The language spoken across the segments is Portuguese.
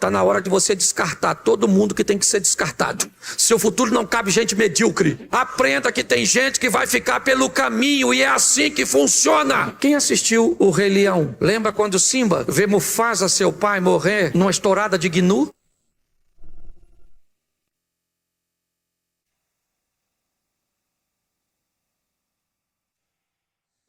Está na hora de você descartar todo mundo que tem que ser descartado. Seu futuro não cabe gente medíocre. Aprenda que tem gente que vai ficar pelo caminho e é assim que funciona. Quem assistiu o Rei Leão? Lembra quando Simba vê Mufasa, seu pai, morrer numa estourada de gnu?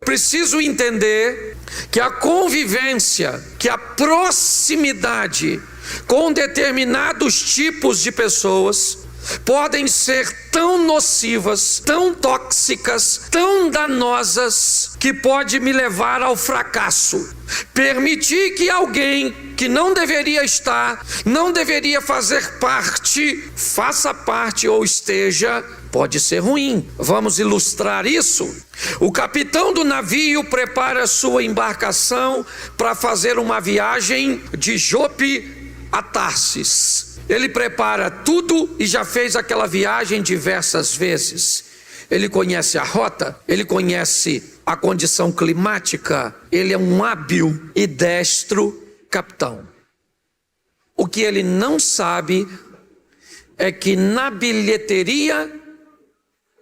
Preciso entender que a convivência, que a proximidade com determinados tipos de pessoas podem ser tão nocivas, tão tóxicas, tão danosas, que pode me levar ao fracasso. Permitir que alguém que não deveria estar, não deveria fazer parte, faça parte ou esteja, pode ser ruim. Vamos ilustrar isso. O capitão do navio prepara sua embarcação para fazer uma viagem de Jope a Tarsis. Ele prepara tudo e já fez aquela viagem diversas vezes. Ele conhece a rota, ele conhece a condição climática, ele é um hábil e destro capitão. O que ele não sabe é que na bilheteria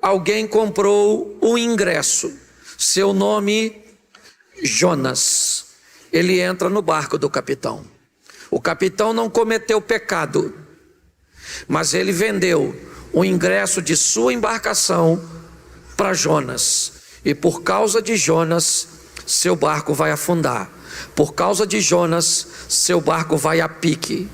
alguém comprou um ingresso, seu nome Jonas. Ele entra no barco do capitão. O capitão não cometeu pecado, mas ele vendeu o ingresso de sua embarcação para Jonas. E por causa de Jonas, seu barco vai afundar. Por causa de Jonas, seu barco vai a pique.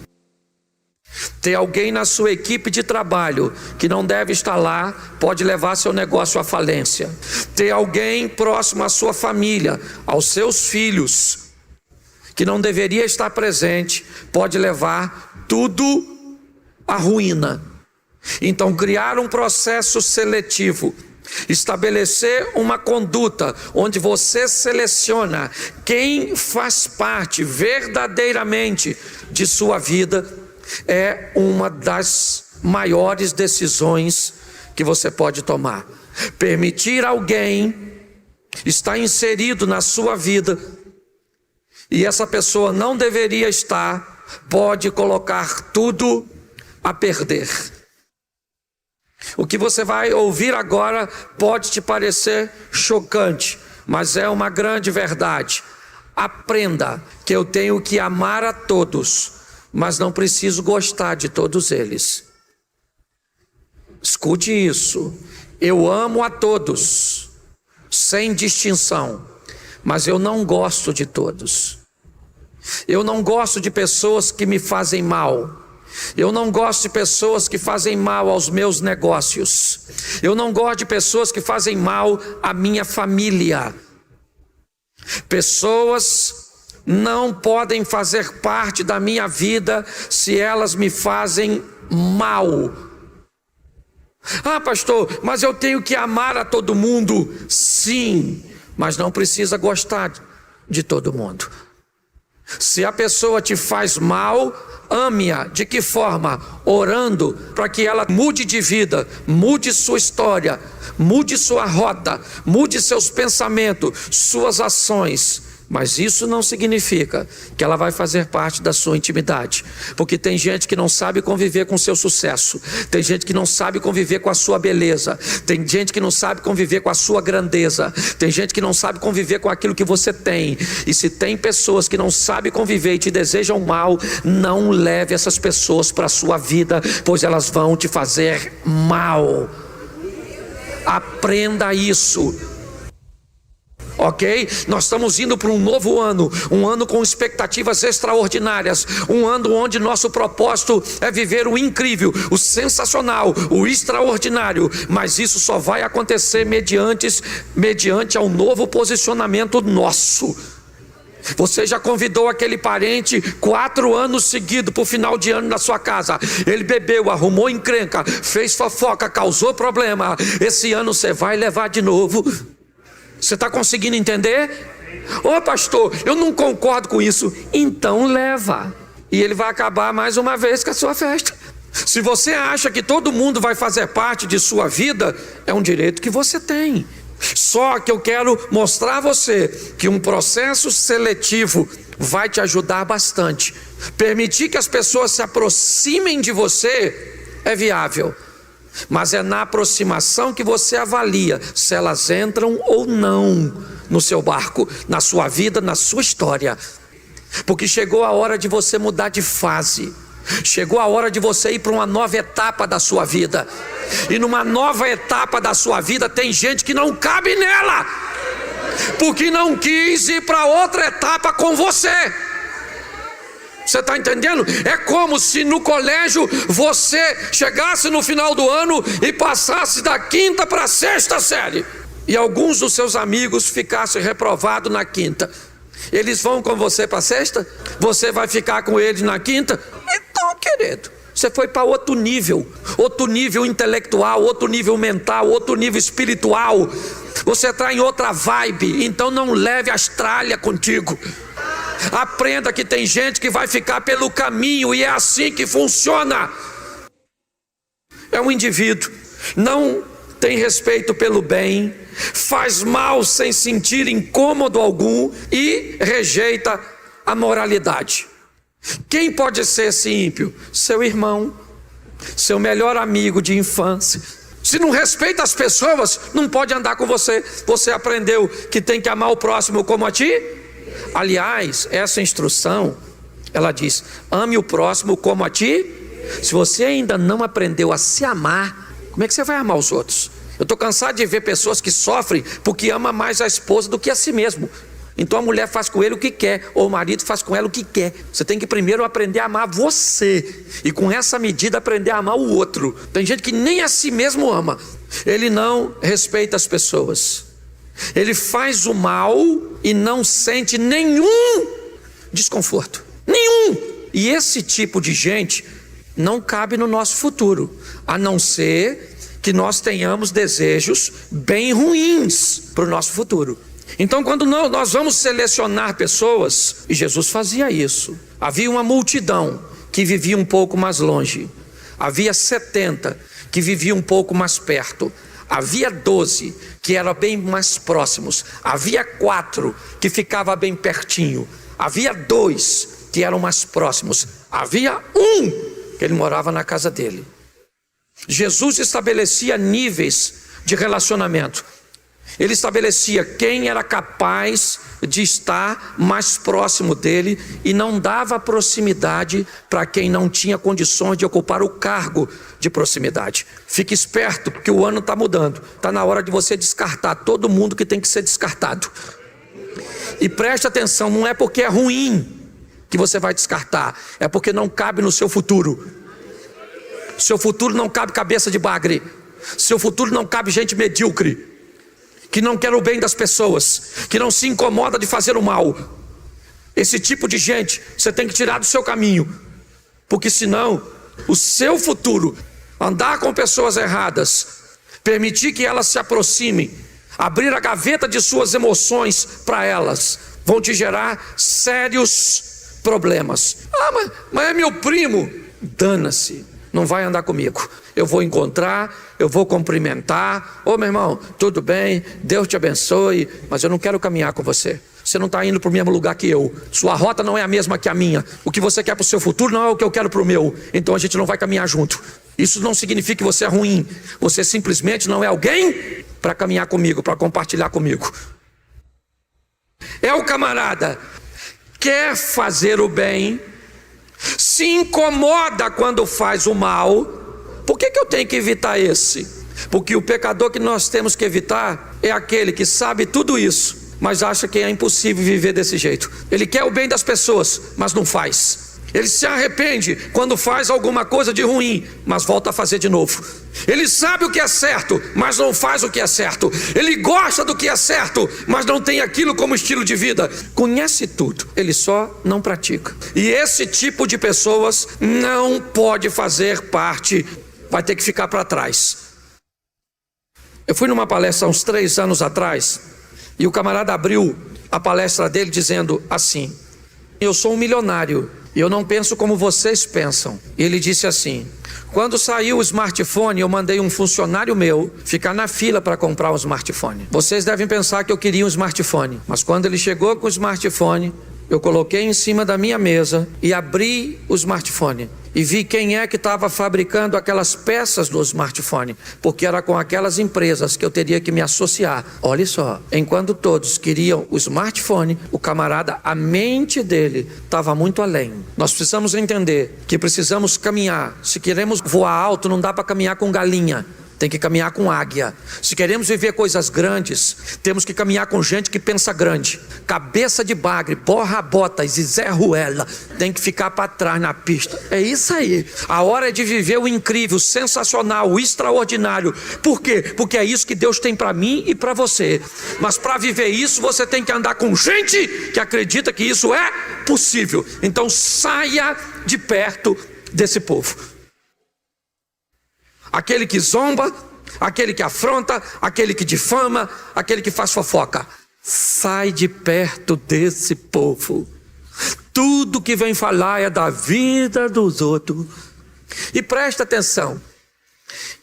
Tem alguém na sua equipe de trabalho que não deve estar lá, pode levar seu negócio à falência. Tem alguém próximo à sua família, aos seus filhos, que não deveria estar presente, pode levar tudo à ruína. Então, criar um processo seletivo, estabelecer uma conduta onde você seleciona quem faz parte verdadeiramente de sua vida, é uma das maiores decisões que você pode tomar. Permitir alguém estar inserido na sua vida e essa pessoa não deveria estar, pode colocar tudo a perder. O que você vai ouvir agora pode te parecer chocante, mas é uma grande verdade. Aprenda que eu tenho que amar a todos, mas não preciso gostar de todos eles. Escute isso. Eu amo a todos, sem distinção, mas eu não gosto de todos. Eu não gosto de pessoas que me fazem mal. Eu não gosto de pessoas que fazem mal aos meus negócios. Eu não gosto de pessoas que fazem mal à minha família. Pessoas não podem fazer parte da minha vida se elas me fazem mal. Ah, pastor, mas eu tenho que amar a todo mundo. Sim, mas não precisa gostar de todo mundo. Se a pessoa te faz mal, ame-a. De que forma? Orando para que ela mude de vida, mude sua história, mude sua rota, mude seus pensamentos, suas ações. Mas isso não significa que ela vai fazer parte da sua intimidade, porque tem gente que não sabe conviver com o seu sucesso, tem gente que não sabe conviver com a sua beleza, tem gente que não sabe conviver com a sua grandeza, tem gente que não sabe conviver com aquilo que você tem. E se tem pessoas que não sabem conviver e te desejam mal, não leve essas pessoas para a sua vida, pois elas vão te fazer mal. Aprenda isso. Ok? Nós estamos indo para um novo ano, um ano com expectativas extraordinárias, um ano onde nosso propósito é viver o incrível, o sensacional, o extraordinário, mas isso só vai acontecer mediante ao novo posicionamento nosso. Você já convidou aquele parente 4 anos seguidos para o final de ano na sua casa, ele bebeu, arrumou encrenca, fez fofoca, causou problema. Esse ano você vai levar de novo. Você está conseguindo entender? Ô pastor, eu não concordo com isso. Então leva. E ele vai acabar mais uma vez com a sua festa. Se você acha que todo mundo vai fazer parte de sua vida, é um direito que você tem. Só que eu quero mostrar a você que um processo seletivo vai te ajudar bastante. Permitir que as pessoas se aproximem de você é viável, mas é na aproximação que você avalia se elas entram ou não no seu barco, na sua vida, na sua história. Porque chegou a hora de você mudar de fase. Chegou a hora de você ir para uma nova etapa da sua vida. E numa nova etapa da sua vida tem gente que não cabe nela, porque não quis ir para outra etapa com você. Você está entendendo? É como se no colégio você chegasse no final do ano e passasse da 5ª para a 6ª série, e alguns dos seus amigos ficassem reprovados na 5ª. Eles vão com você para a 6ª? Você vai ficar com eles na 5ª? Então, querido, você foi para outro nível intelectual, outro nível mental, outro nível espiritual. Você está em outra vibe, então não leve as tralhas contigo. Aprenda que tem gente que vai ficar pelo caminho, e é assim que funciona. É um indivíduo, não tem respeito pelo bem, faz mal sem sentir incômodo algum e rejeita a moralidade. Quem pode ser esse ímpio? Seu irmão, seu melhor amigo de infância. Se não respeita as pessoas, não pode andar com você. Você aprendeu que tem que amar o próximo como a ti? Aliás, essa instrução, ela diz: ame o próximo como a ti. Se você ainda não aprendeu a se amar, como é que você vai amar os outros? Eu estou cansado de ver pessoas que sofrem porque ama mais a esposa do que a si mesmo. Então a mulher faz com ele o que quer, ou o marido faz com ela o que quer. Você tem que primeiro aprender a amar você, e com essa medida aprender a amar o outro. Tem gente que nem a si mesmo ama. Ele não respeita as pessoas, ele faz o mal e não sente nenhum desconforto, nenhum. E esse tipo de gente não cabe no nosso futuro, a não ser que nós tenhamos desejos bem ruins para o nosso futuro. Então, quando nós vamos selecionar pessoas, e Jesus fazia isso, havia uma multidão que vivia um pouco mais longe, havia 70 que viviam um pouco mais perto, havia 12 que eram bem mais próximos, havia 4 que ficavam bem pertinho, havia 2 que eram mais próximos, havia 1 que ele morava na casa dele. Jesus estabelecia níveis de relacionamento. Ele estabelecia quem era capaz de estar mais próximo dele e não dava proximidade para quem não tinha condições de ocupar o cargo de proximidade. Fique esperto, porque o ano está mudando. Está na hora de você descartar todo mundo que tem que ser descartado. E preste atenção, não é porque é ruim que você vai descartar, é porque não cabe no seu futuro. Seu futuro não cabe cabeça de bagre. Seu futuro não cabe gente medíocre, que não quer o bem das pessoas, que não se incomoda de fazer o mal. Esse tipo de gente você tem que tirar do seu caminho, porque senão o seu futuro, andar com pessoas erradas, permitir que elas se aproximem, abrir a gaveta de suas emoções para elas, vão te gerar sérios problemas. Mas é meu primo. Dana-se, não vai andar comigo. Eu vou encontrar, eu vou cumprimentar. Ô meu irmão, tudo bem, Deus te abençoe, mas eu não quero caminhar com você. Você não está indo para o mesmo lugar que eu. Sua rota não é a mesma que a minha. O que você quer para o seu futuro não é o que eu quero para o meu. Então a gente não vai caminhar junto. Isso não significa que você é ruim. Você simplesmente não é alguém para caminhar comigo, para compartilhar comigo. É o camarada, quer fazer o bem, se incomoda quando faz o mal. Por que eu tenho que evitar esse? Porque o pecador que nós temos que evitar é aquele que sabe tudo isso, mas acha que é impossível viver desse jeito. Ele quer o bem das pessoas, mas não faz. Ele se arrepende quando faz alguma coisa de ruim, mas volta a fazer de novo. Ele sabe o que é certo, mas não faz o que é certo. Ele gosta do que é certo, mas não tem aquilo como estilo de vida. Conhece tudo, ele só não pratica. E esse tipo de pessoas não pode fazer parte, vai ter que ficar para trás. Eu fui numa palestra há uns 3 anos atrás, e o camarada abriu a palestra dele dizendo assim: eu sou um milionário E eu não penso como vocês pensam. Ele disse assim: quando saiu o smartphone, eu mandei um funcionário meu ficar na fila para comprar um smartphone. Vocês devem pensar que eu queria um smartphone, mas quando ele chegou com o smartphone, eu coloquei em cima da minha mesa e abri o smartphone e vi quem é que estava fabricando aquelas peças do smartphone, porque era com aquelas empresas que eu teria que me associar. Olha só, enquanto todos queriam o smartphone, o camarada, a mente dele estava muito além. Nós precisamos entender que precisamos caminhar. Se queremos voar alto, não dá para caminhar com galinha. Tem que caminhar com águia. Se queremos viver coisas grandes, temos que caminhar com gente que pensa grande. Cabeça de bagre, borra botas e Zé Ruela tem que ficar para trás na pista. É isso aí. A hora é de viver o incrível, o sensacional, o extraordinário. Por quê? Porque é isso que Deus tem para mim e para você. Mas para viver isso, você tem que andar com gente que acredita que isso é possível. Então saia de perto desse povo. Aquele que zomba, aquele que afronta, aquele que difama, aquele que faz fofoca. Sai de perto desse povo. Tudo que vem falar é da vida dos outros. E presta atenção.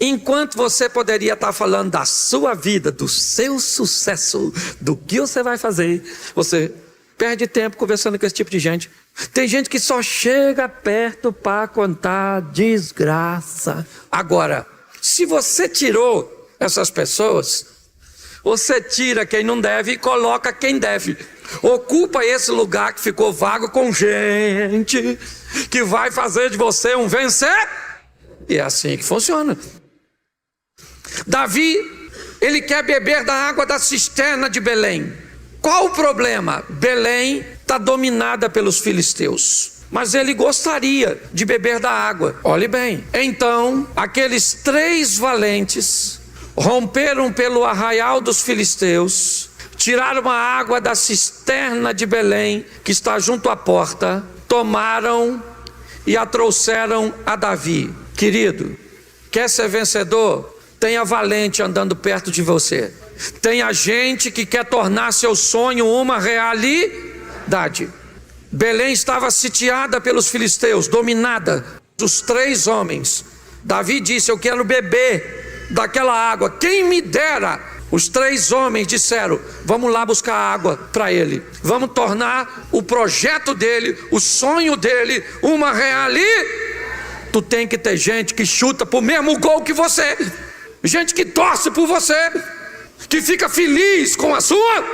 Enquanto você poderia estar falando da sua vida, do seu sucesso, do que você vai fazer, você perde tempo conversando com esse tipo de gente. Tem gente que só chega perto para contar desgraça. Agora, se você tirou essas pessoas, você tira quem não deve e coloca quem deve. Ocupa esse lugar que ficou vago com gente que vai fazer de você um vencer. E é assim que funciona. Davi, ele quer beber da água da cisterna de Belém. Qual o problema? Belém está dominada pelos filisteus, mas ele gostaria de beber da água. Olhe bem, então aqueles 3 valentes romperam pelo arraial dos filisteus, tiraram a água da cisterna de Belém, que está junto à porta, tomaram e a trouxeram a Davi. Querido, quer ser vencedor? Tenha valente andando perto de você. Tenha gente que quer tornar seu sonho uma realidade. Belém estava sitiada pelos filisteus, dominada. Os 3 homens. Davi disse: eu quero beber daquela água. Quem me dera? Os 3 homens disseram: vamos lá buscar água para ele. Vamos tornar o projeto dele, o sonho dele, uma realidade. Tu tem que ter gente que chuta pro mesmo gol que você. Gente que torce por você, que fica feliz com a sua.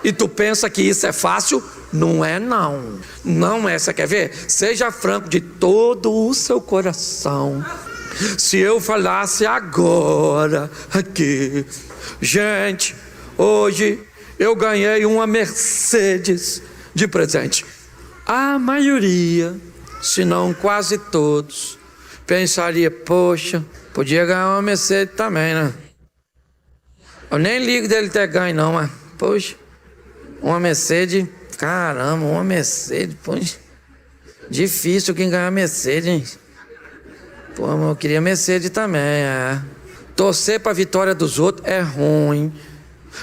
E tu pensa que isso é fácil? Não é não. Não é. Você quer ver? Seja franco de todo o seu coração. Se eu falasse agora aqui: gente, hoje eu ganhei uma Mercedes de presente, a maioria, se não quase todos, pensaria: poxa, podia ganhar uma Mercedes também, né? Eu nem ligo dele ter ganho não, mas poxa, uma Mercedes, caramba, uma Mercedes, poxa, difícil quem ganhar Mercedes, hein? Pô, mas eu queria Mercedes também, Torcer para a vitória dos outros é ruim,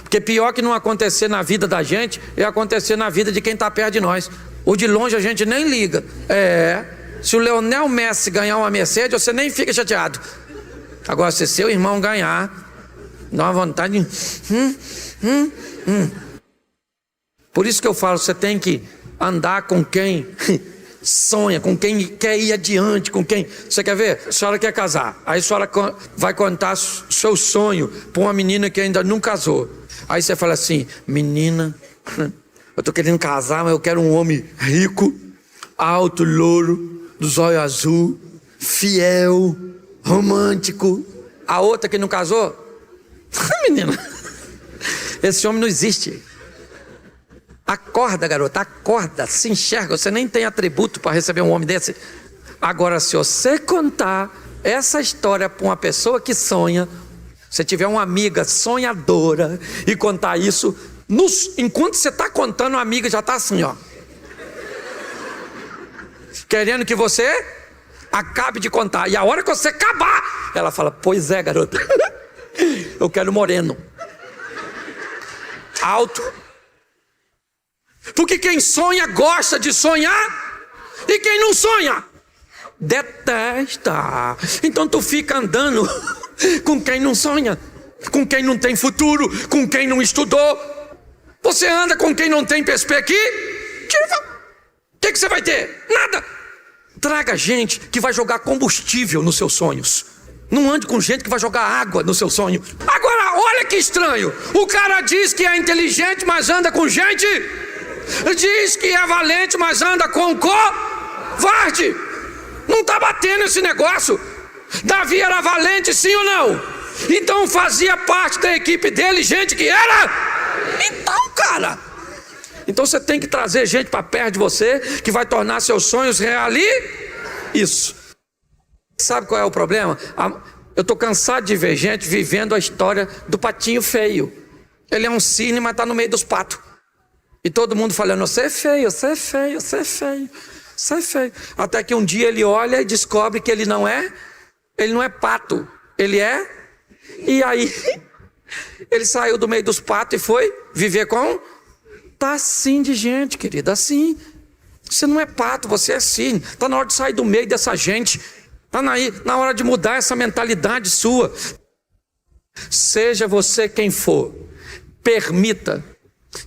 porque pior que não acontecer na vida da gente é acontecer na vida de quem está perto de nós. O de longe a gente nem liga. Se o Lionel Messi ganhar uma Mercedes, você nem fica chateado. Agora, se seu irmão ganhar, dá uma vontade de... Por isso que eu falo, você tem que andar com quem sonha, com quem quer ir adiante, com quem... Você quer ver? A senhora quer casar, aí a senhora vai contar seu sonho para uma menina que ainda não casou. Aí você fala assim: menina, eu tô querendo casar, mas eu quero um homem rico, alto, louro, dos olhos azul, fiel, romântico. A outra que não casou, menina, esse homem não existe. Acorda, garota, acorda, se enxerga. Você nem tem atributo para receber um homem desse. Agora, se você contar essa história para uma pessoa que sonha, se tiver uma amiga sonhadora e contar isso, enquanto você está contando, a amiga já está assim, ó, querendo que você acabe de contar. E a hora que você acabar, ela fala: pois é, garota, eu quero moreno, alto. Porque quem sonha gosta de sonhar. E quem não sonha? Detesta. Então tu fica andando com quem não sonha, com quem não tem futuro, com quem não estudou. Você anda com quem não tem perspectiva. O que você vai ter? Nada. Traga gente que vai jogar combustível nos seus sonhos. Não ande com gente que vai jogar água no seu sonho. Agora, olha que estranho. O cara diz que é inteligente, mas anda com gente. Diz que é valente, mas anda com covarde. Não está batendo esse negócio. Davi era valente, sim ou não? Então fazia parte da equipe dele gente que era. Então, cara, então você tem que trazer gente para perto de você que vai tornar seus sonhos reais. Isso. Sabe qual é o problema? Eu estou cansado de ver gente vivendo a história do patinho feio. Ele é um cisne, mas está no meio dos patos. E todo mundo falando, você é feio, você é feio, você é feio, você é feio. Até que um dia ele olha e descobre que ele não é pato, ele é. E aí, ele saiu do meio dos patos e foi viver com. Tá assim de gente, querida, assim. Você não é pato, você é cisne. Está na hora de sair do meio dessa gente. Está na hora de mudar essa mentalidade sua. Seja você quem for, permita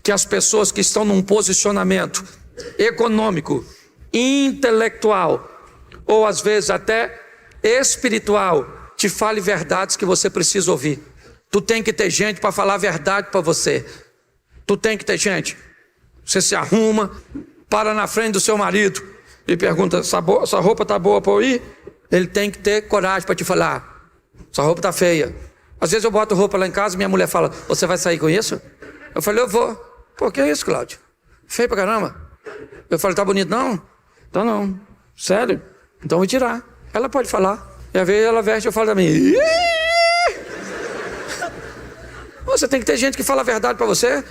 que as pessoas que estão num posicionamento econômico, intelectual, ou às vezes até espiritual, te fale verdades que você precisa ouvir. Tu tem que ter gente para falar a verdade para você. Tu tem que ter gente. Você se arruma, para na frente do seu marido e pergunta, essa roupa está boa para eu ir? Ele tem que ter coragem para te falar, essa roupa está feia. Às vezes eu boto roupa lá em casa e minha mulher fala, você vai sair com isso? Eu falei, eu vou. Pô, que é isso, Cláudio? Feio pra caramba. Eu falei, tá bonito não? Então não. Sério? Então vou tirar. Ela pode falar. E às vezes ela veste e eu falo também. Você tem que ter gente que fala a verdade pra você.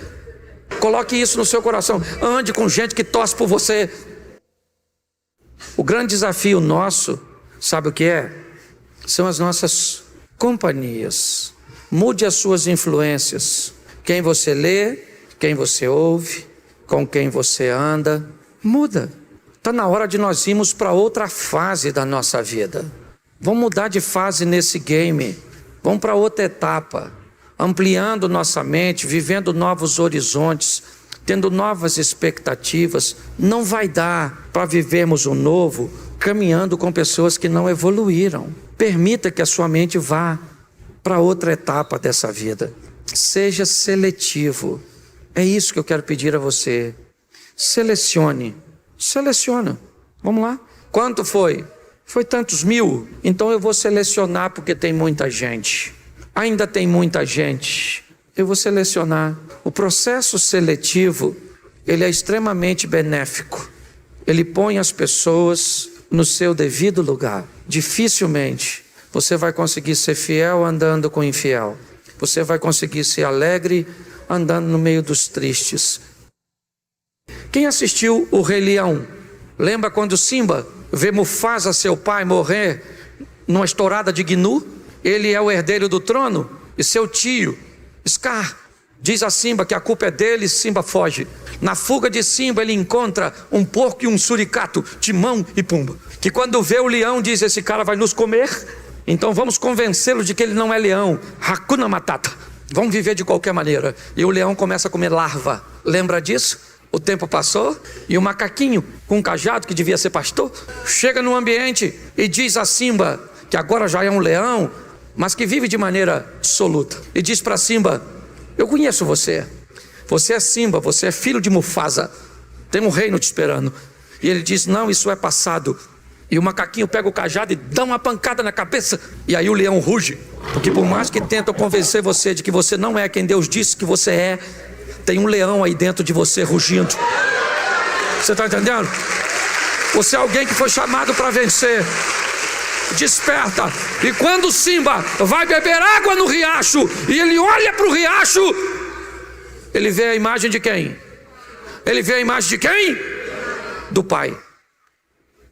Coloque isso no seu coração. Ande com gente que torce por você. O grande desafio nosso, sabe o que é? São as nossas companhias. Mude as suas influências. Quem você lê, quem você ouve, com quem você anda, muda. Está na hora de nós irmos para outra fase da nossa vida. Vamos mudar de fase nesse game. Vamos para outra etapa. Ampliando nossa mente, vivendo novos horizontes, tendo novas expectativas. Não vai dar para vivermos o novo caminhando com pessoas que não evoluíram. Permita que a sua mente vá para outra etapa dessa vida. Seja seletivo. É isso que eu quero pedir a você. Selecione. Seleciona. Vamos lá. Quanto foi? Foi tantos mil. Então eu vou selecionar porque tem muita gente. Ainda tem muita gente. Eu vou selecionar. O processo seletivo, ele é extremamente benéfico. Ele põe as pessoas no seu devido lugar. Dificilmente você vai conseguir ser fiel andando com infiel. Você vai conseguir ser alegre andando no meio dos tristes. Quem assistiu o Rei Leão? Lembra quando Simba vê Mufasa, seu pai, morrer numa estourada de Gnu? Ele é o herdeiro do trono e seu tio, Scar, diz a Simba que a culpa é dele e Simba foge. Na fuga de Simba ele encontra um porco e um suricato, Timão e Pumba, que quando vê o leão diz, esse cara vai nos comer, então vamos convencê-lo de que ele não é leão. Hakuna Matata, vamos viver de qualquer maneira. E o leão começa a comer larva. Lembra disso? O tempo passou e o macaquinho com um cajado, que devia ser pastor, chega no ambiente e diz a Simba, que agora já é um leão, mas que vive de maneira dissoluta, e diz para Simba, eu conheço você. Você é Simba, você é filho de Mufasa, tem um reino te esperando. E ele diz, não, isso é passado. E o macaquinho pega o cajado e dá uma pancada na cabeça. E aí o leão ruge. Porque por mais que tentam convencer você de que você não é quem Deus disse que você é, tem um leão aí dentro de você rugindo. Você está entendendo? Você é alguém que foi chamado para vencer. Desperta. E quando Simba vai beber água no riacho e ele olha para o riacho, ele vê a imagem de quem? Ele vê a imagem de quem? Do Pai.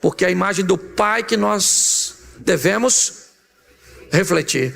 Porque é a imagem do Pai que nós devemos refletir.